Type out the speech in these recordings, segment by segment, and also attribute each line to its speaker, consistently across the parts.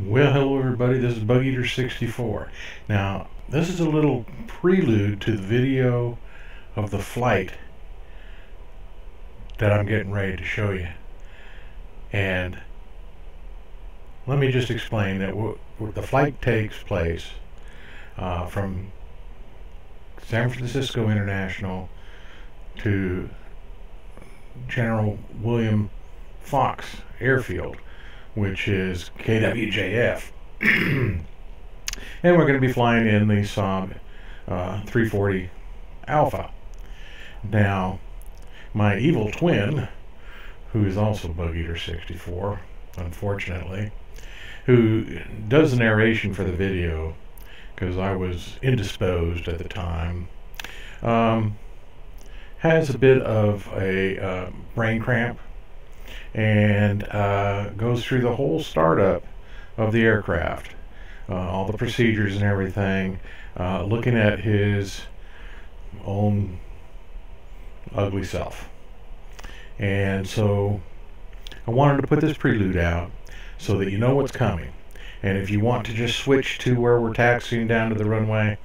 Speaker 1: Well, hello everybody, this is BugEater64. Now, this is a little prelude to the video of the flight that I'm getting ready to show you. And let me just explain that the flight takes place from San Francisco International to General William Fox Airfield, which is KWJF. And we're going to be flying in the SAAB 340 Alpha. Now, my evil twin, who is also BugEater64, unfortunately, who does the narration for the video, because I was indisposed at the time, has a bit of a brain cramp, and goes through the whole startup of the aircraft, all the procedures and everything, looking at his own ugly self. And so I wanted to put this prelude out so that you know what's coming. And if you want to just switch to where we're taxiing down to the runway,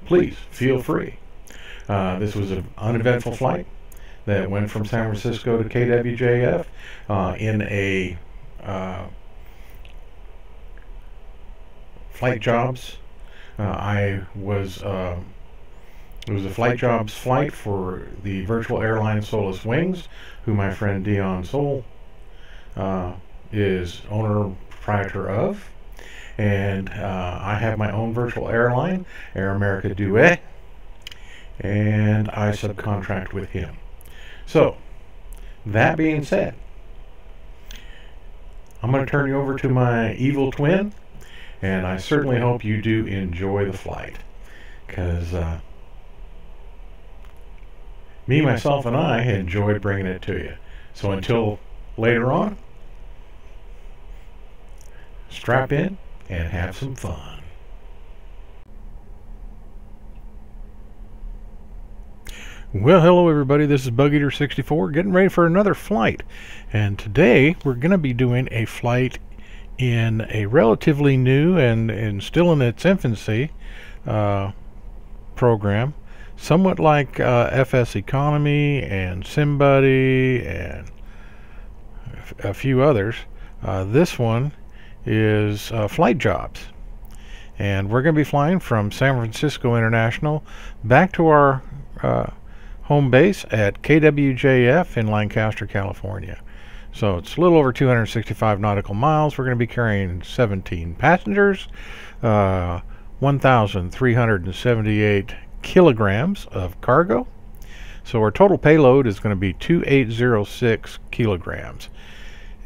Speaker 1: please feel free. This was an uneventful flight that went from San Francisco to KWJF in a flight jobs. It was a flight jobs flight for the virtual airline Solus Wings, who my friend Dion Sol is owner proprietor of, and I have my own virtual airline, Air America Duet, and I subcontract with him. So, that being said, I'm going to turn you over to my evil twin, and I certainly hope you do enjoy the flight, because me, myself, and I enjoyed bringing it to you. So until later on, strap in and have some fun. Well, hello everybody, this is BugEater64 getting ready for another flight, and today we're going to be doing a flight in a relatively new and still in its infancy program, somewhat like FS Economy and SimBuddy and a few others. This one is Flight Jobs, and we're going to be flying from San Francisco International back to our home base at KWJF in Lancaster, California. So it's a little over 265 nautical miles. We're going to be carrying 17 passengers, 1,378 kilograms of cargo. So our total payload is going to be 2,806 kilograms.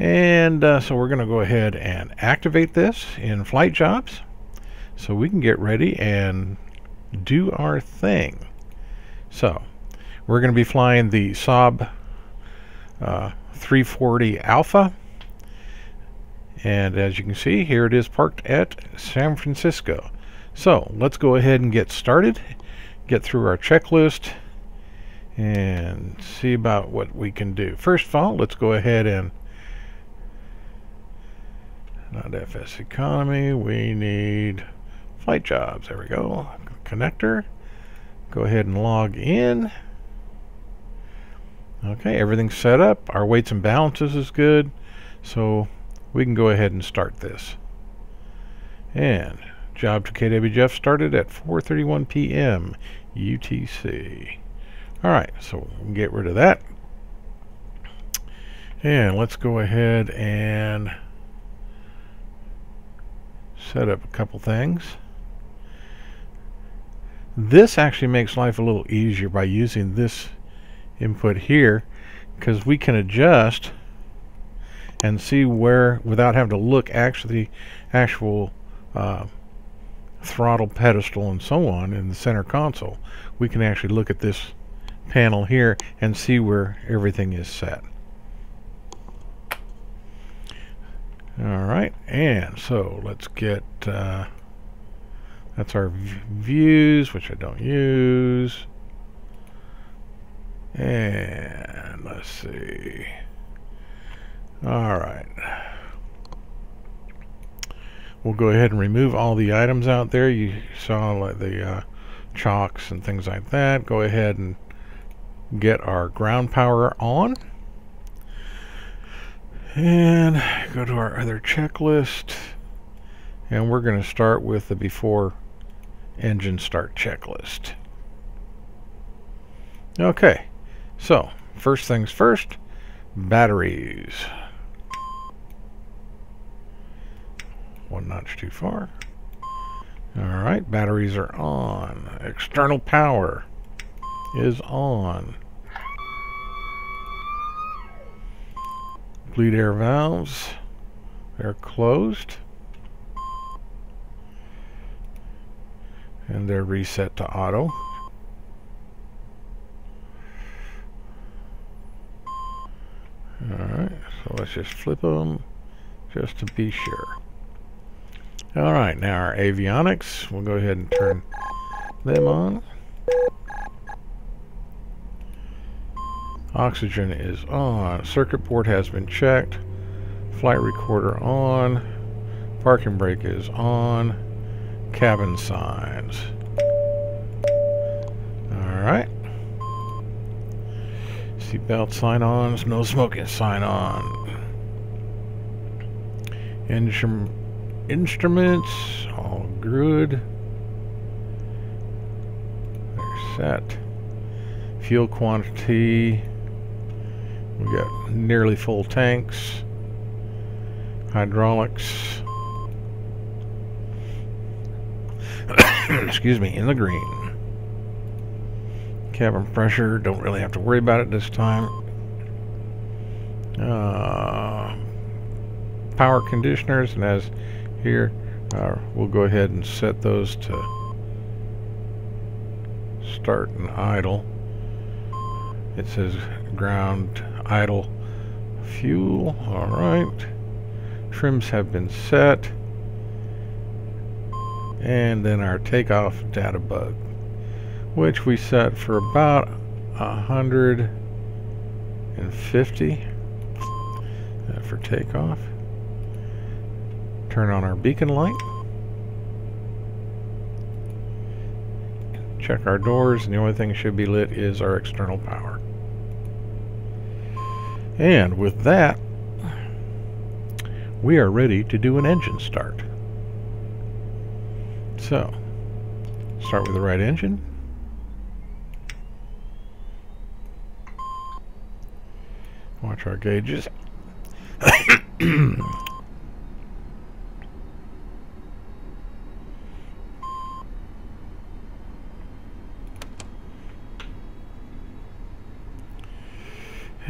Speaker 1: And so we're going to go ahead and activate this in Flight Jobs so we can get ready and do our thing. So we're going to be flying the SAAB 340 Alpha, and as you can see, here it is parked at San Francisco. So let's go ahead and get started, get through our checklist, and see about what we can do. First of all, let's go ahead and, not FS Economy, we need Flight Jobs. There we go. Connector. Go ahead and log in. Okay, everything's set up. Our weights and balances is good, so we can go ahead and start this. And job to KWJF started at 4:31 p.m. UTC. Alright, so we'll get rid of that. And let's go ahead and set up a couple things. This actually makes life a little easier by using this input here, because we can adjust and see where, without having to look actually actual throttle pedestal and so on in the center console. We can actually look at this panel here and see where everything is set. Alright, and so let's get that's our views, which I don't use. And let's see. All right. we'll go ahead and remove all the items out there. You saw like the chocks and things like that. Go ahead and get our ground power on. And go to our other checklist. And we're going to start with the before engine start checklist. Okay, so first things first, batteries. One notch too far. Alright, batteries are on. External power is on. Bleed air valves, they're closed. And they're reset to auto. Alright, so let's just flip them just to be sure. Alright, now our avionics, we'll go ahead and turn them on. Oxygen is on. Circuit board has been checked. Flight recorder on. Parking brake is on. Cabin signs. Alright. Seatbelt sign-ons, no smoking sign-on. Instruments, all good. They're set. Fuel quantity. We got nearly full tanks. Hydraulics. Excuse me, in the green. Cabin pressure, don't really have to worry about it this time. Power conditioners, and as here, we'll go ahead and set those to start and idle. It says ground idle fuel. Alright. Trims have been set. And then our takeoff data bug, which we set for about 150 for takeoff. Turn on our beacon light. Check our doors, and the only thing that should be lit is our external power. And with that, we are ready to do an engine start. So, start with the right engine. Watch our gauges.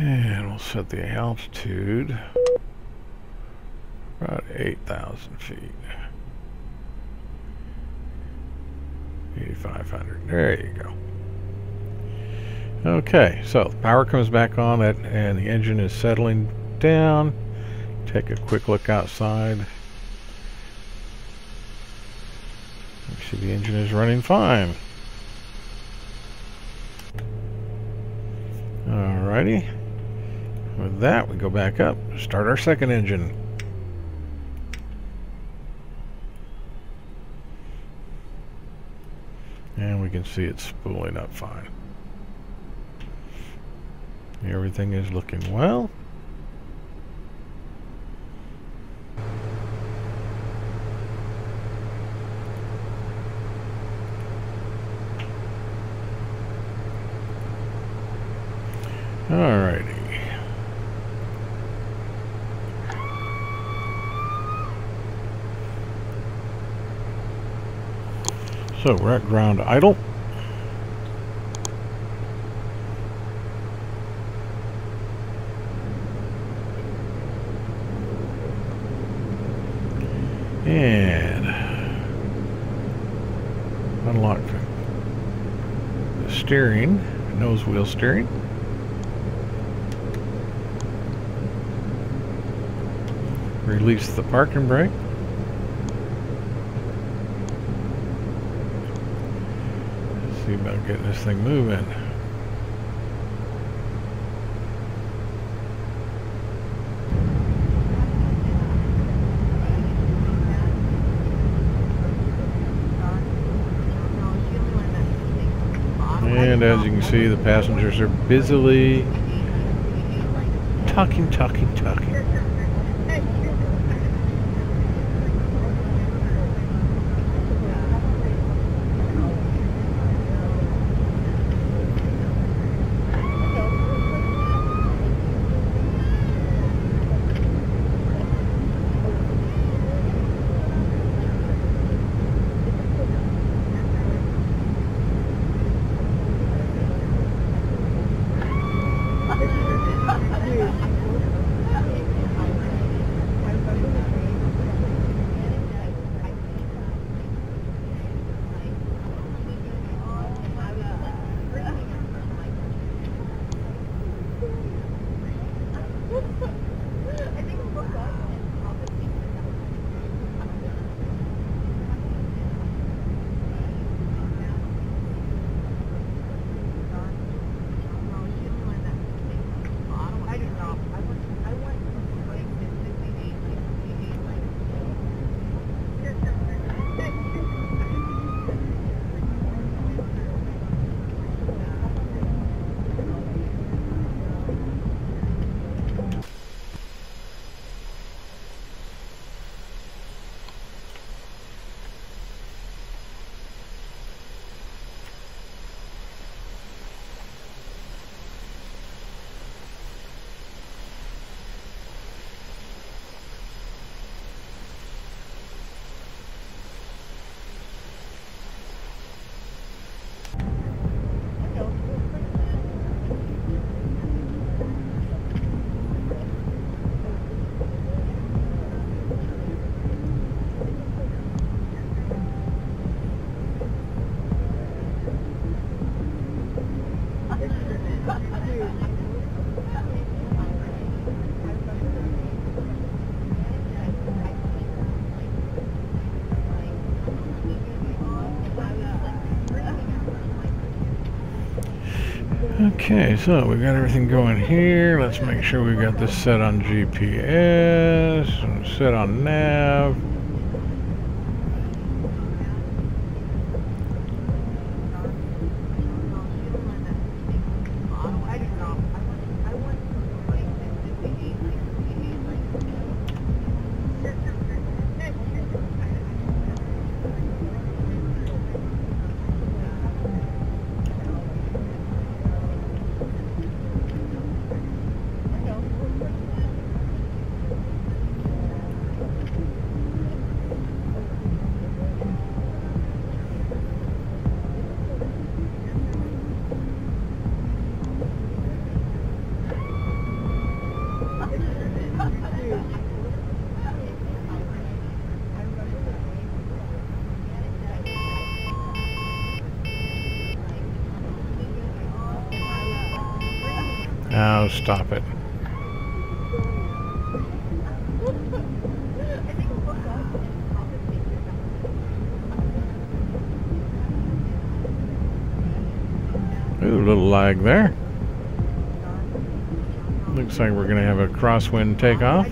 Speaker 1: And we'll set the altitude about 8,000 feet. 8,500. There you go. Okay, so the power comes back on, and the engine is settling down. Take a quick look outside. You see the engine is running fine. Alrighty. With that, we go back up, start our second engine. And we can see it's spooling up fine. Everything is looking well. Alrighty. So we're at ground idle. And unlock the steering, nose wheel steering. Release the parking brake. Let's see about getting this thing moving. And as you can see, the passengers are busily talking. Okay, so we got everything going here. Let's make sure we got this set on GPS and set on nav. Oh, stop it. Ooh, a little lag there. Looks like we're going to have a crosswind takeoff.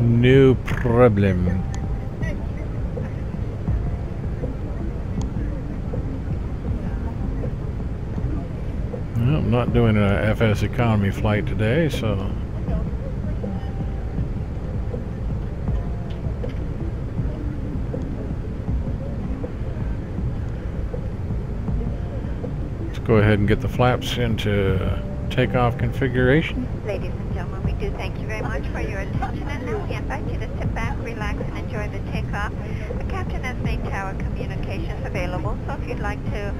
Speaker 1: No problem. Well, I'm not doing a FS economy flight today, so let's go ahead and get the flaps into takeoff configuration.
Speaker 2: Ladies and gentlemen, we do thank you very much for your attention, and now we invite you to sit back, relax, and enjoy the takeoff. The captain has made tower communications available, so if you'd like to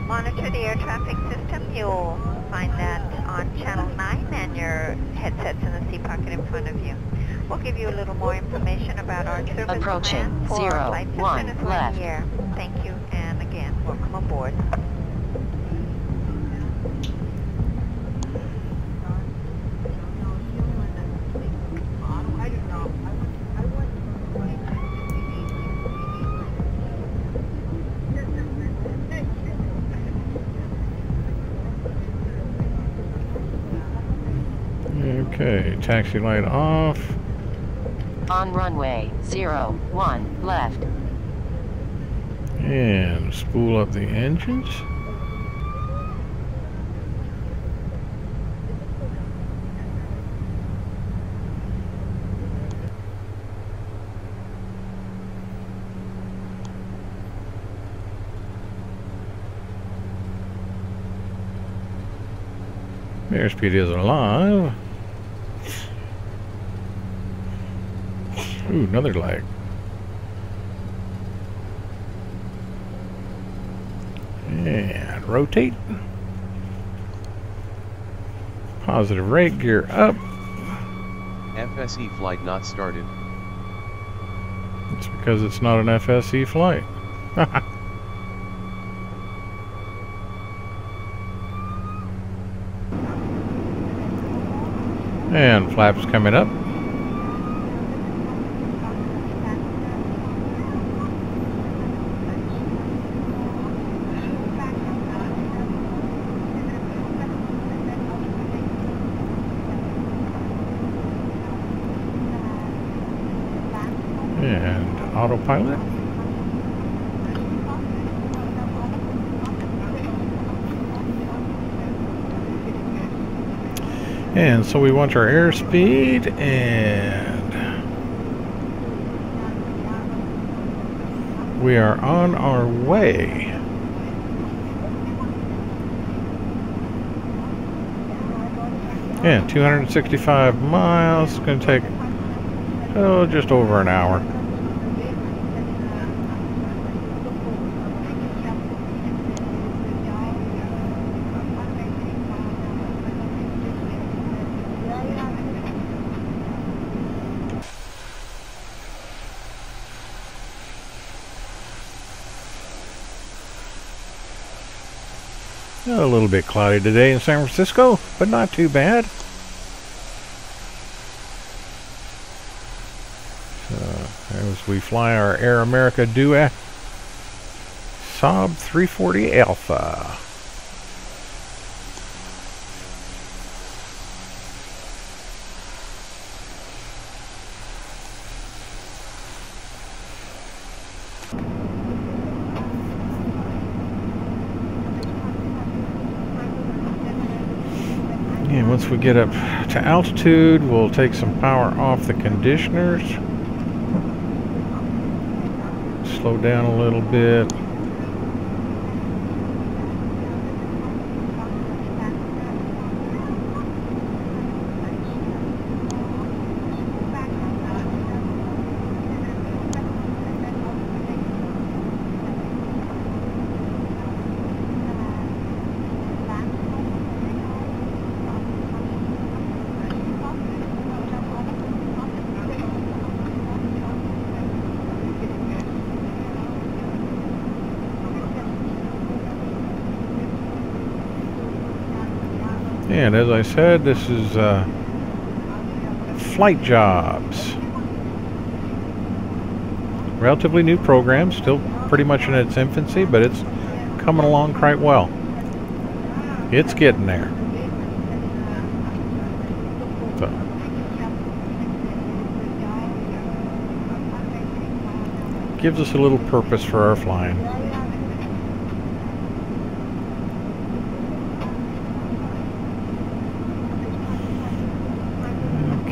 Speaker 2: monitor the air traffic system, you'll find that on channel 9 and your headsets in the seat pocket in front of you. We'll give you a little more information about our service
Speaker 3: approaching
Speaker 2: plan for our flight as soon as we're in
Speaker 3: left.
Speaker 2: the air. Thank you, and again, welcome aboard.
Speaker 1: Okay, taxi light off.
Speaker 3: On runway 01 left.
Speaker 1: And spool up the engines. Airspeed is alive. Ooh, another lag. And rotate. Positive rate, gear up.
Speaker 3: FSE flight not started.
Speaker 1: It's because it's not an FSE flight. And flaps coming up. And autopilot. And so we want our airspeed, and we are on our way. And 265 miles. It's going to take, oh, just over an hour. A little bit cloudy today in San Francisco, but not too bad. So, as we fly our Air America Duet SAAB 340 Alpha. And once we get up to altitude, we'll take some power off the conditioners. Slow down a little bit. And as I said, this is Flight Jobs. Relatively new program, still pretty much in its infancy, but it's coming along quite well. It's getting there. So. Gives us a little purpose for our flying.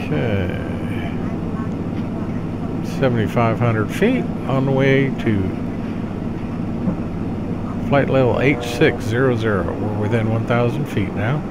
Speaker 1: Okay, 7,500 feet on the way to flight level 8600. We're within 1,000 feet now.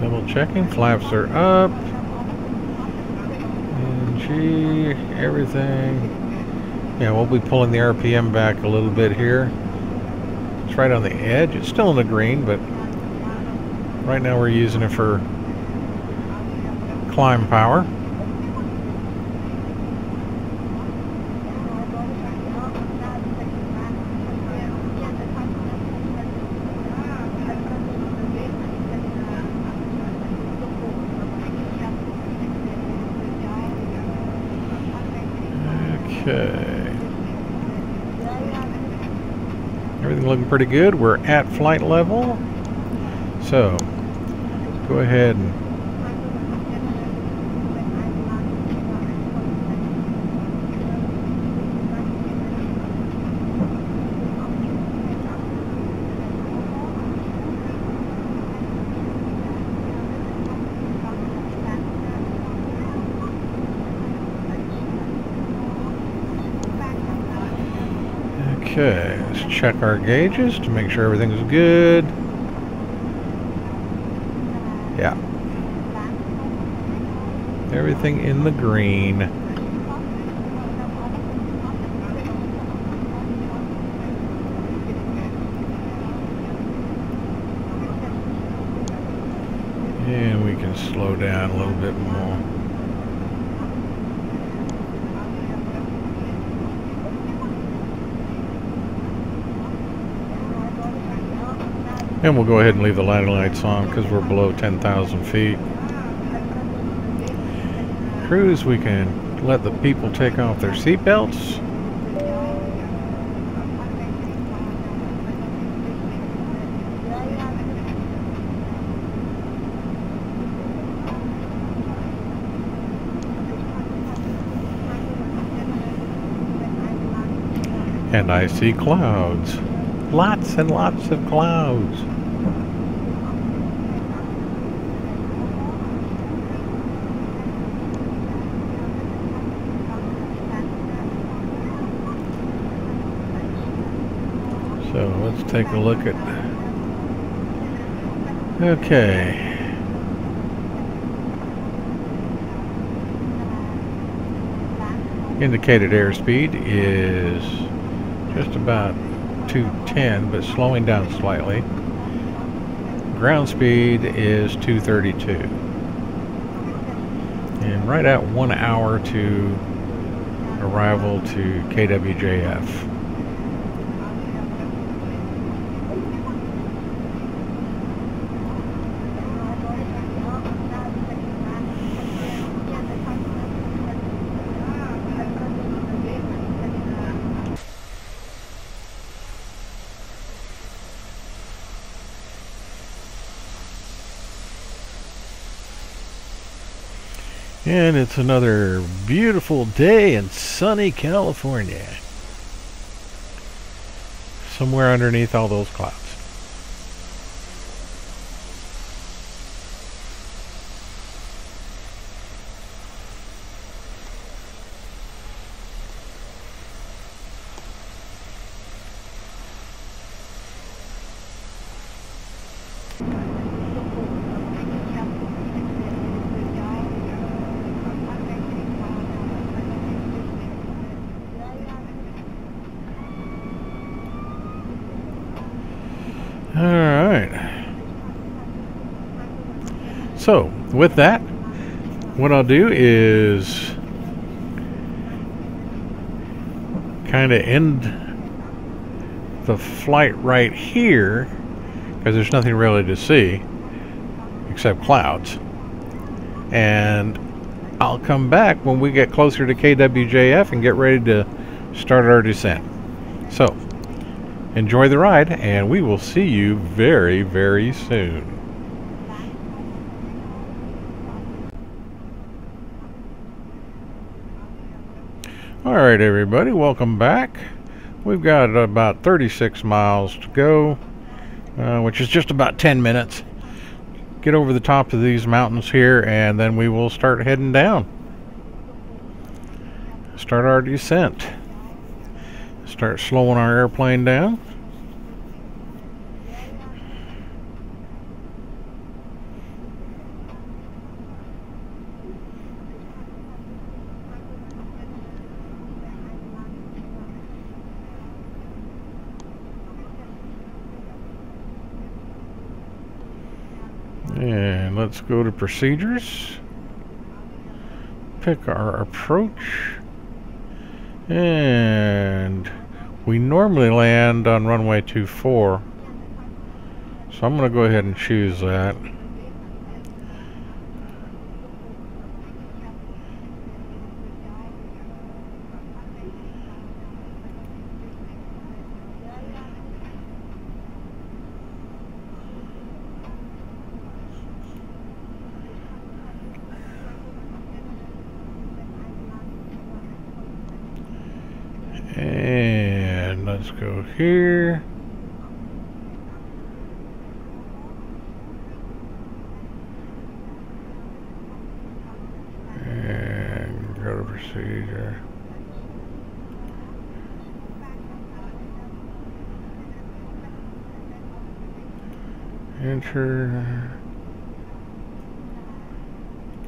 Speaker 1: Double checking, flaps are up. NG, everything. Yeah, we'll be pulling the RPM back a little bit here. It's right on the edge. It's still in the green, but right now we're using it for climb power. Okay. Everything looking pretty good. We're at flight level. So, go ahead and okay, let's check our gauges to make sure everything's good. Yeah. Everything in the green. And we can slow down a little bit more. And we'll go ahead and leave the landing lights on because we're below 10,000 feet. Cruise, we can let the people take off their seatbelts. And I see clouds. Lots and lots of clouds. So let's take a look at... Okay. Indicated airspeed is just about 210, but slowing down slightly. Ground speed is 232. And right at 1 hour to arrival to KWJF. And it's another beautiful day in sunny California. Somewhere underneath all those clouds. Alright. So, with that, what I'll do is kind of end the flight right here, because there's nothing really to see except clouds. And I'll come back when we get closer to KWJF and get ready to start our descent. So, enjoy the ride, and we will see you very, very soon. Alright everybody, welcome back. We've got about 36 miles to go, which is just about 10 minutes. Get over the top of these mountains here, and then we will start heading down. Start our descent. Start slowing our airplane down. And let's go to procedures. Pick our approach. And we normally land on runway 24. So I'm going to go ahead and choose that. And let's go here. And go to procedure. Enter.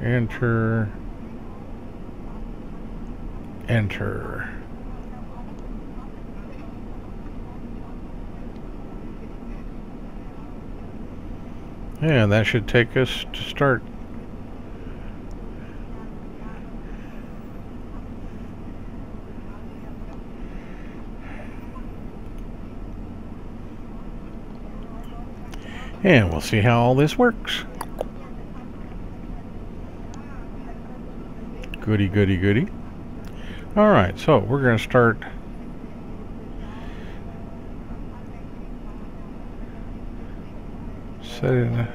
Speaker 1: Enter. Enter. And that should take us to start. And we'll see how all this works. Goody, goody, goody. Alright, so we're going to start setting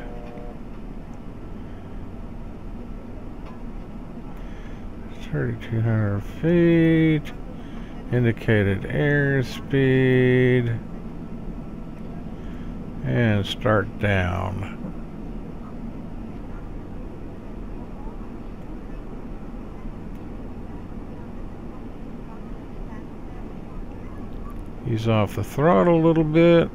Speaker 1: 3,200 feet, indicated airspeed, and start down. Ease off the throttle a little bit.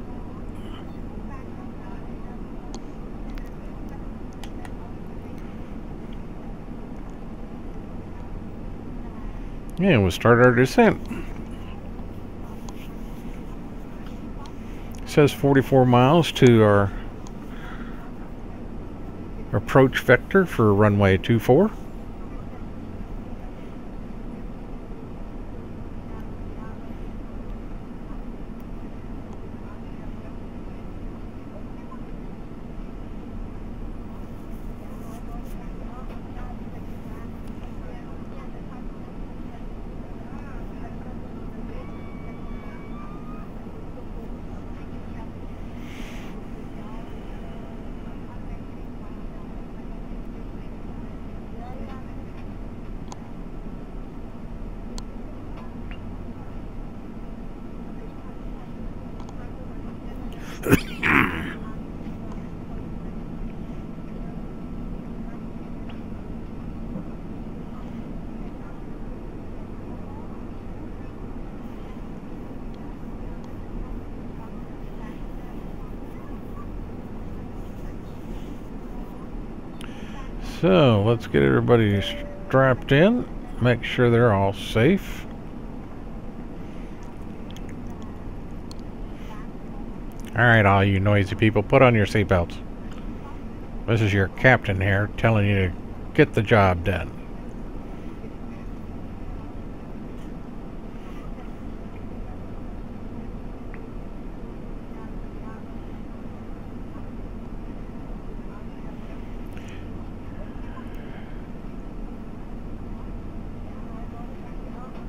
Speaker 1: And we'll start our descent. It says 44 miles to our approach vector for runway 24. So let's get everybody strapped in, make sure they're all safe. Alright, all you noisy people, put on your seatbelts. This is your captain here telling you to get the job done.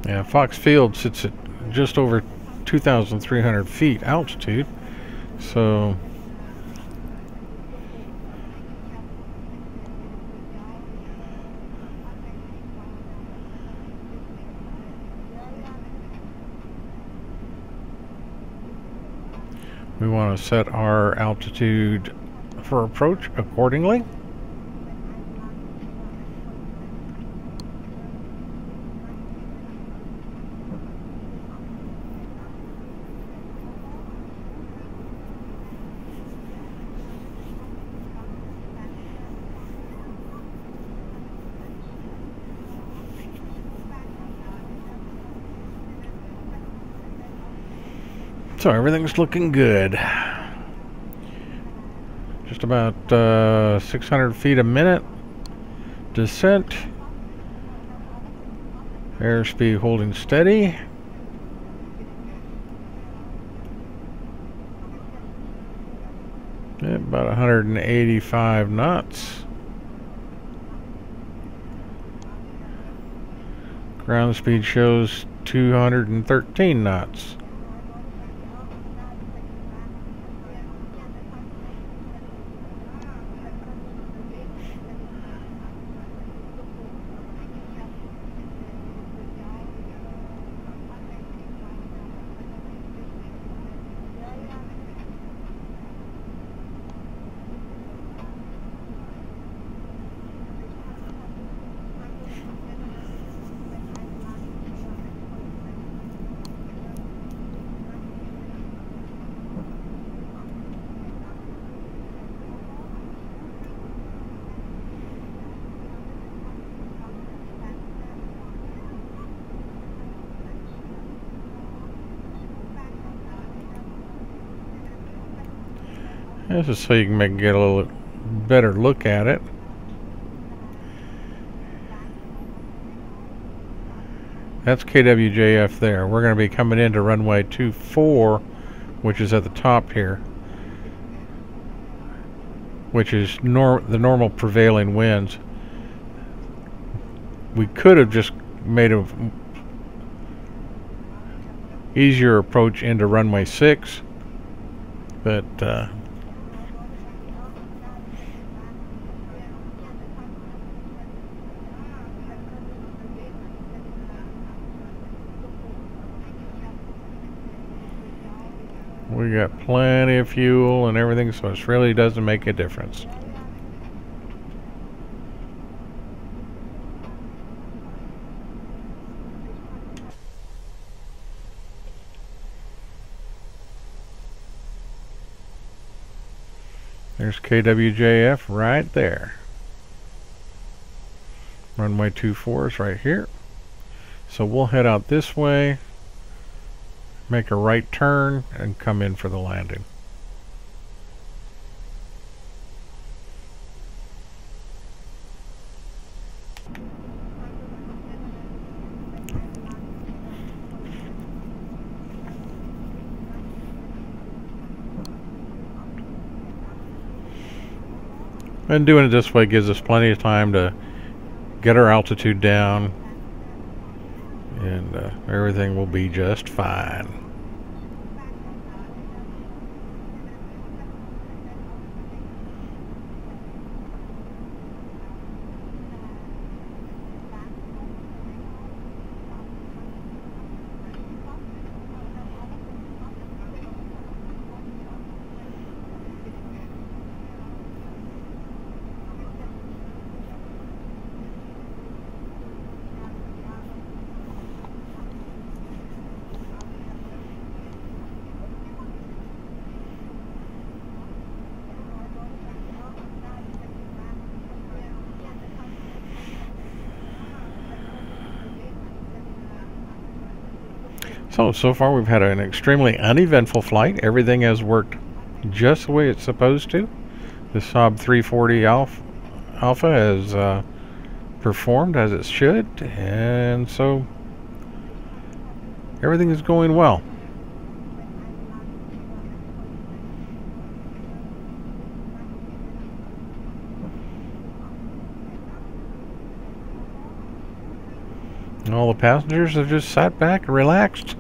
Speaker 1: Yeah, Fox Field sits at just over 2,300 feet altitude, so we want to set our altitude for approach accordingly. So everything's looking good. Just about 600 feet a minute descent. Airspeed holding steady. About 185 knots. Ground speed shows 213 knots. This is so you can get a little better look at it. That's KWJF there. We're going to be coming into runway 24, which is at the top here, which is the normal prevailing winds. We could have just made a easier approach into runway 6, but we got plenty of fuel and everything, so it really doesn't make a difference. There's KWJF right there. Runway 24 is right here. So we'll head out this way, make a right turn, and come in for the landing. And doing it this way gives us plenty of time to get our altitude down, and everything will be just fine. So far we've had an extremely uneventful flight. Everything has worked just the way it's supposed to. The SAAB 340 Alpha has performed as it should, and so everything is going well. And all the passengers have just sat back and relaxed,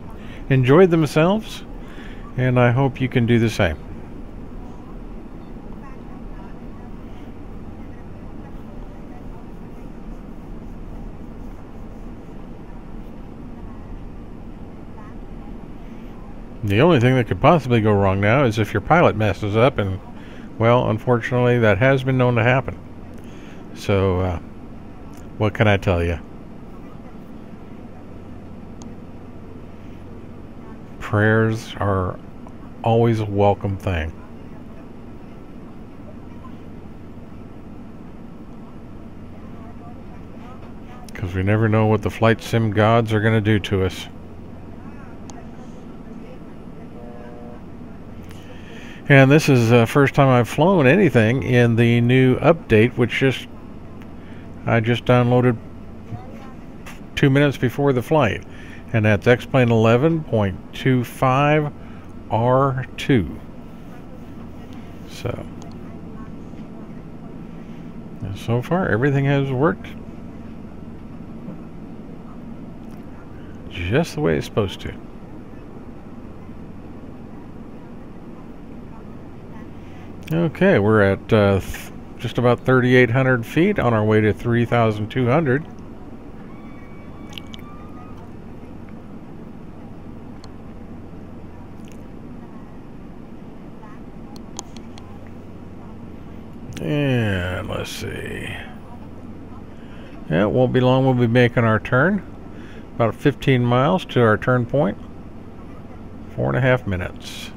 Speaker 1: enjoyed themselves, and I hope you can do the same. The only thing that could possibly go wrong now is if your pilot messes up, and, well, unfortunately that has been known to happen. So, what can I tell you? Prayers are always a welcome thing. Because we never know what the flight sim gods are going to do to us. And this is the first time I've flown anything in the new update, which I just downloaded 2 minutes before the flight. And that's X-Plane 11.25 R2. So far everything has worked just the way it's supposed to. Okay, we're at just about 3,800 feet on our way to 3,200. And let's see. Yeah, it won't be long. We'll be making our turn. About 15 miles to our turn point. 4.5 minutes.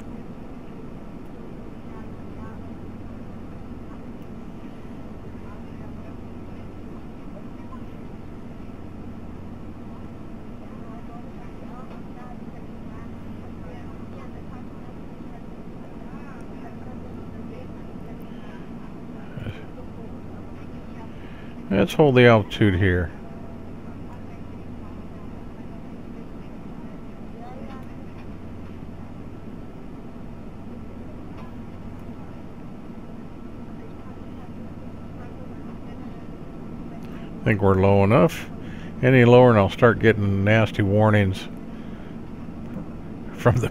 Speaker 1: Let's hold the altitude here. I think we're low enough. Any lower and I'll start getting nasty warnings from the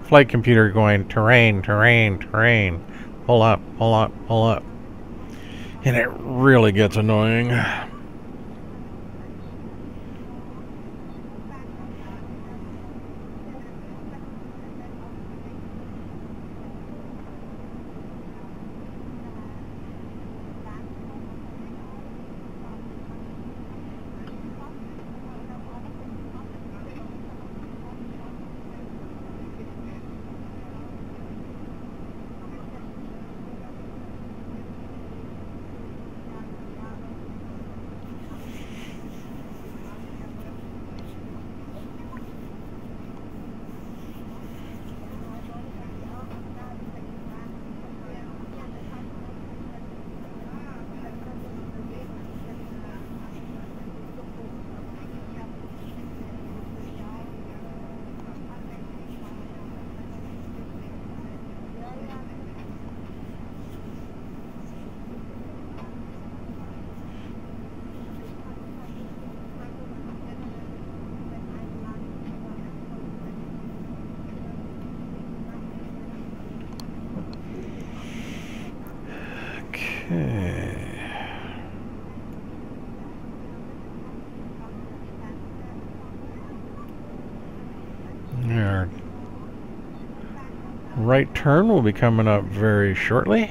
Speaker 1: flight computer going terrain, terrain, terrain. Pull up, pull up, pull up. And it really gets annoying. Okay. Our right turn will be coming up very shortly.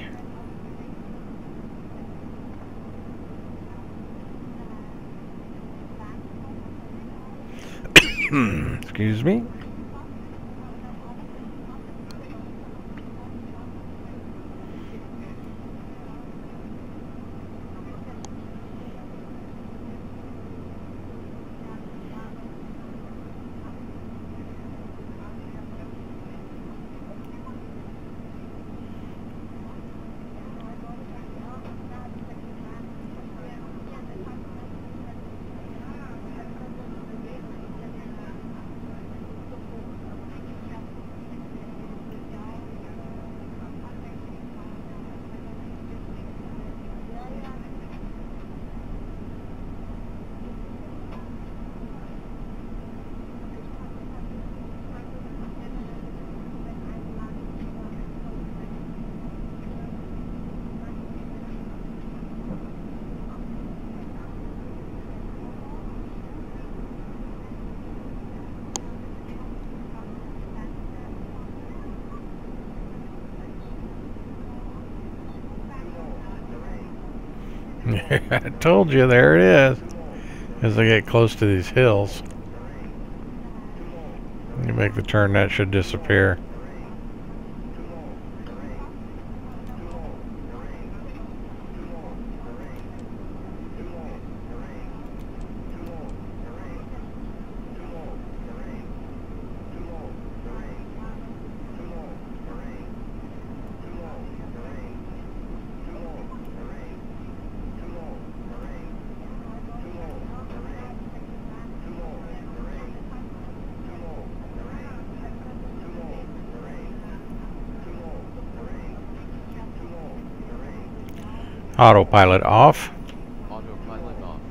Speaker 1: Excuse me. I told you, there it is. As I get close to these hills, you make the turn, that should disappear. Autopilot off.
Speaker 3: Autopilot off.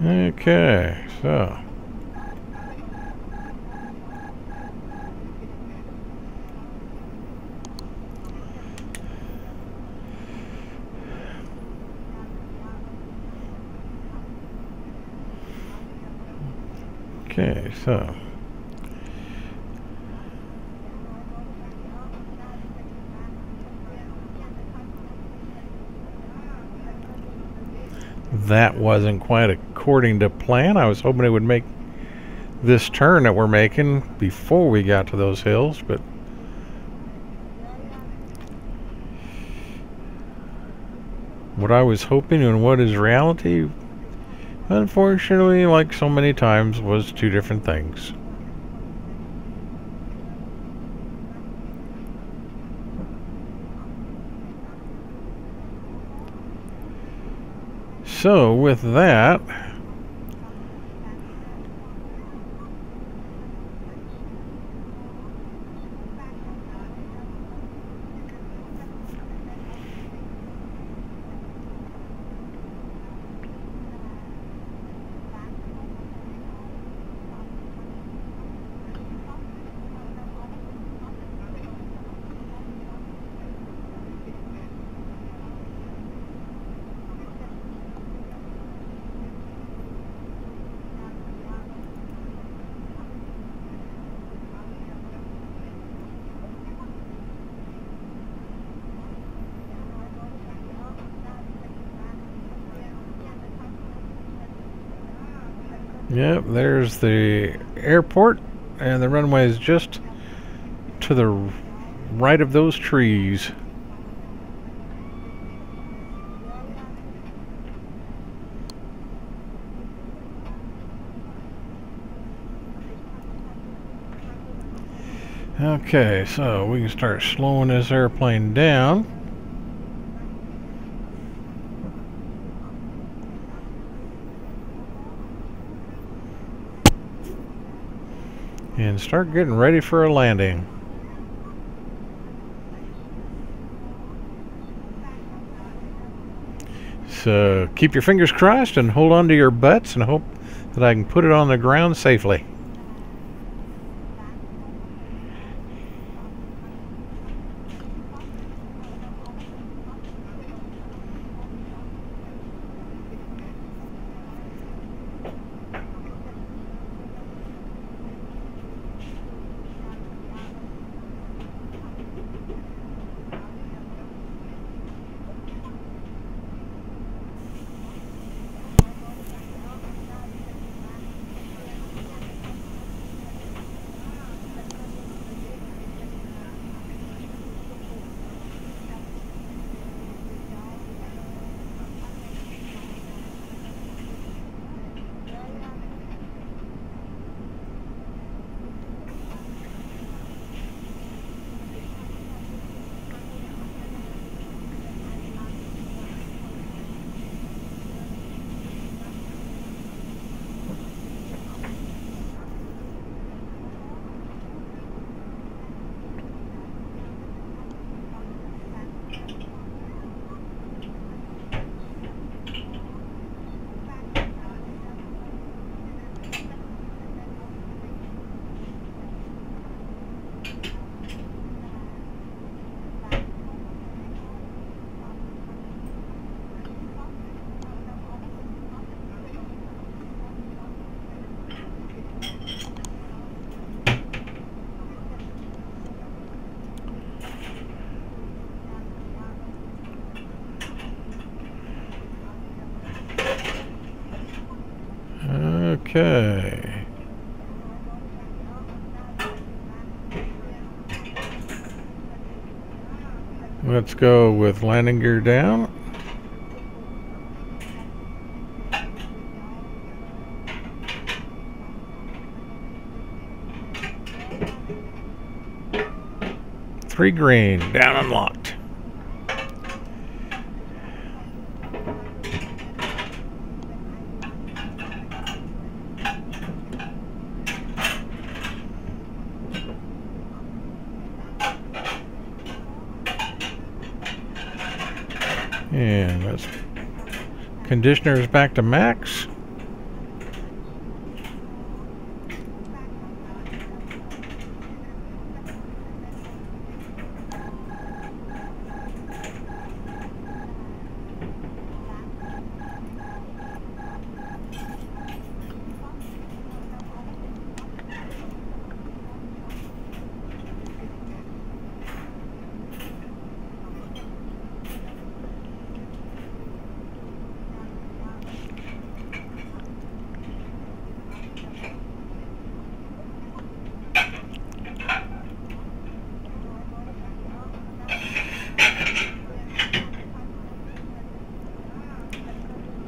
Speaker 1: Okay, so Okay, so that wasn't quite according to plan. I was hoping it would make this turn that we're making before we got to those hills, but what I was hoping and what is reality, unfortunately, like so many times, was two different things. So with that, yep, there's the airport, and the runway is just to the right of those trees. Okay, so we can start slowing this airplane down. And start getting ready for a landing. So keep your fingers crossed and hold on to your butts and hope that I can put it on the ground safely. Okay. Let's go with landing gear down. Three green, down and locked. And let's conditioners back to max.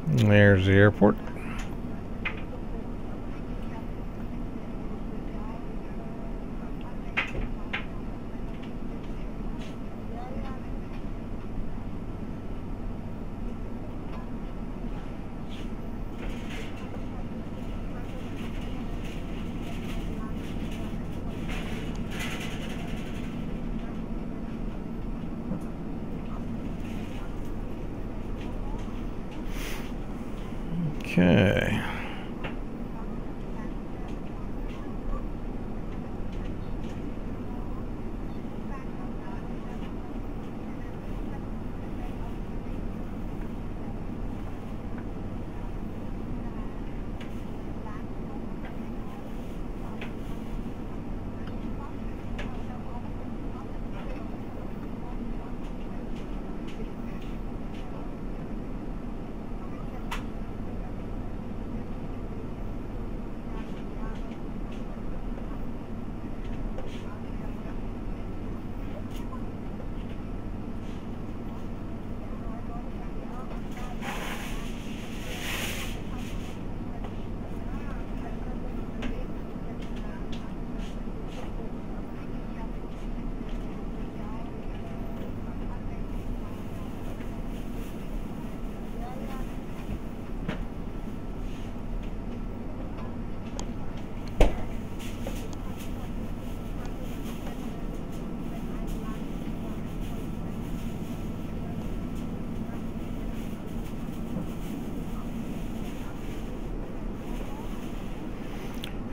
Speaker 1: There's the airport. Okay.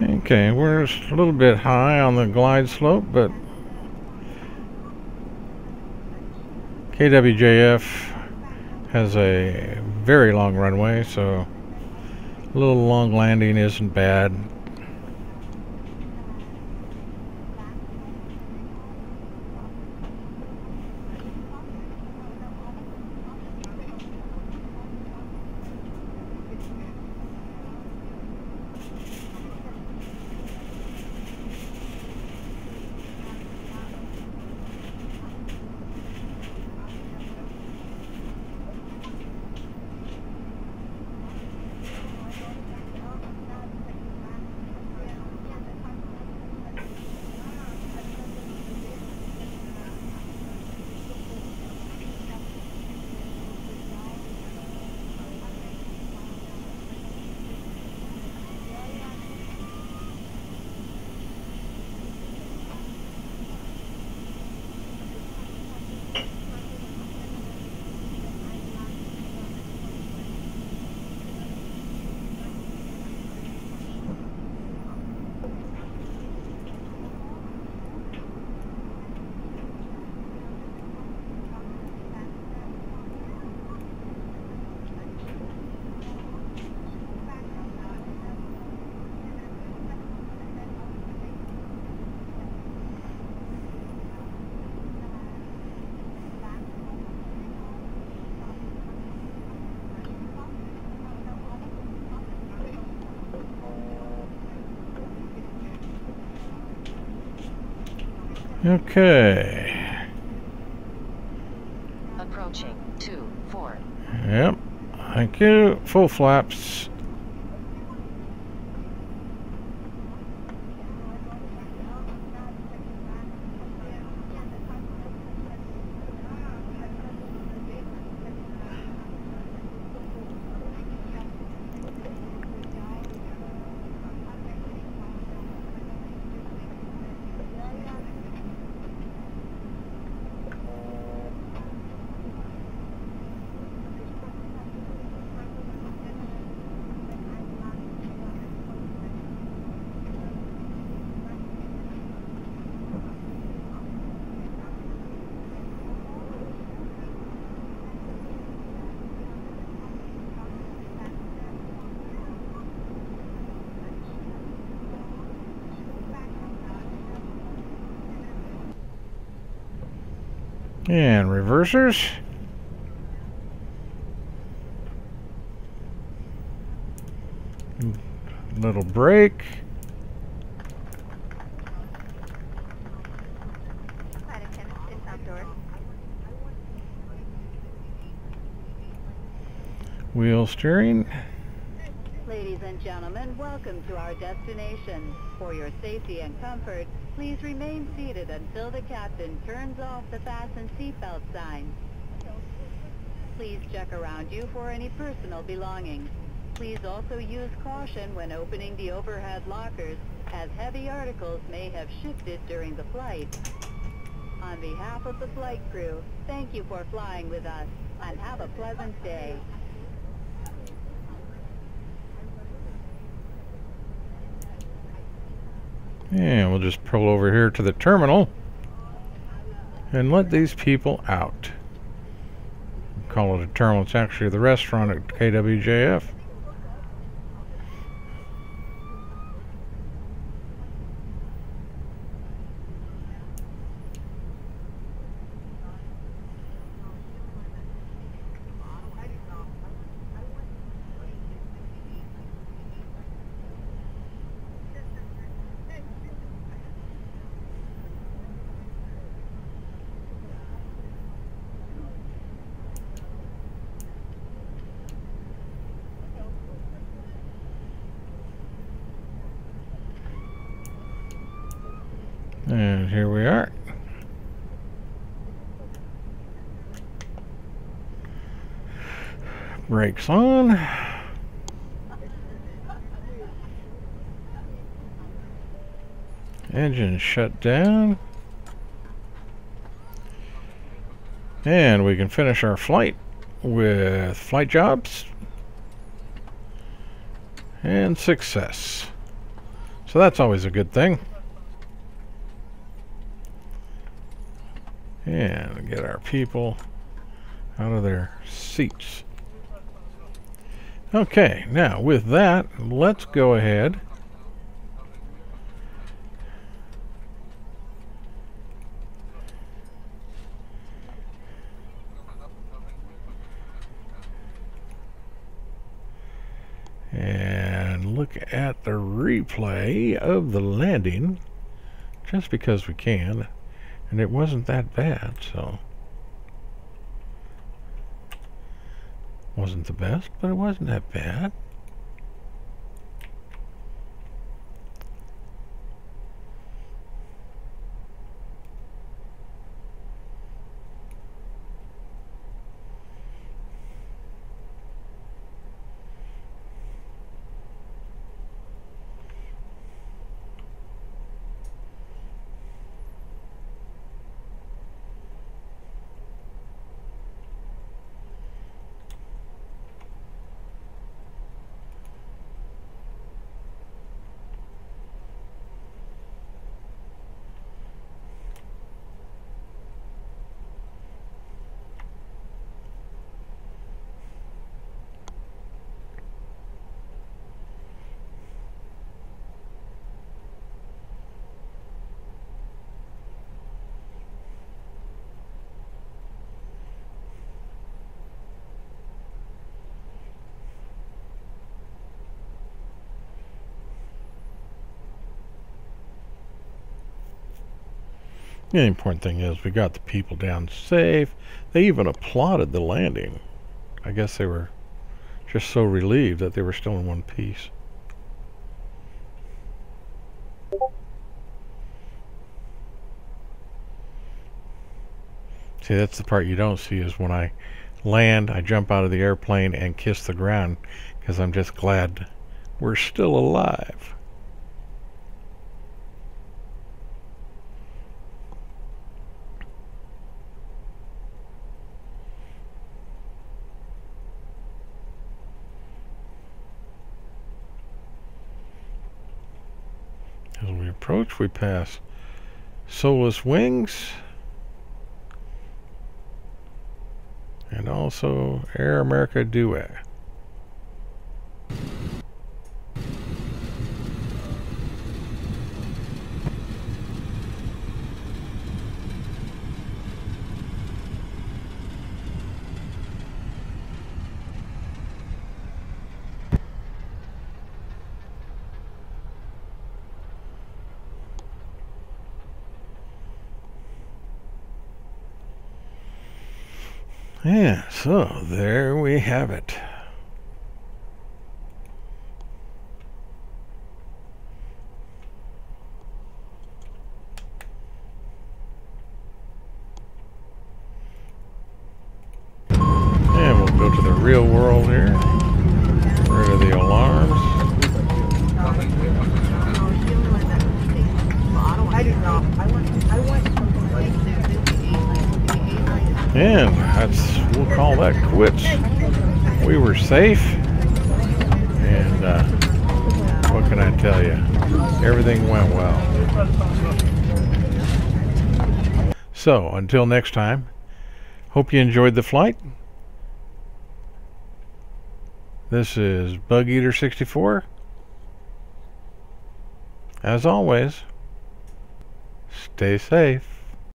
Speaker 1: Okay, we're a little bit high on the glide slope, but KWJF has a very long runway, so a little long landing isn't bad. Okay.
Speaker 4: Approaching 24.
Speaker 1: Yep. Thank you. Full flaps. And reversers. Little brake.
Speaker 2: Flight attendants, dismount doors.
Speaker 1: Wheel steering.
Speaker 5: Ladies and gentlemen, welcome to our destination. For your safety and comfort, please remain seated until the captain turns off the fasten seatbelt sign. Please check around you for any personal belongings. Please also use caution when opening the overhead lockers, as heavy articles may have shifted during the flight. On behalf of the flight crew, thank you for flying with us, and have a pleasant day.
Speaker 1: And we'll just pull over here to the terminal and let these people out. Call it a terminal. It's actually the restaurant at KWJF. And here we are. Brakes on. Engine shut down. And we can finish our flight with flight jobs and success. So that's always a good thing. And get our people out of their seats. Okay, now with that, let's go ahead and look at the replay of the landing, just because we can. And it wasn't that bad, so wasn't the best, but it wasn't that bad. The important thing is we got the people down safe. They even applauded the landing. I guess they were just so relieved that they were still in one piece. See, that's the part you don't see, is when I land, I jump out of the airplane and kiss the ground, because I'm just glad we're still alive. As we approach, we pass Soulless Wings and also Air America Duet. Yeah, so there we have it. Rid of the alarms. And we'll call that quits. We were safe, and what can I tell you? Everything went well. So, until next time, hope you enjoyed the flight. This is Bug Eater 64. As always, stay safe.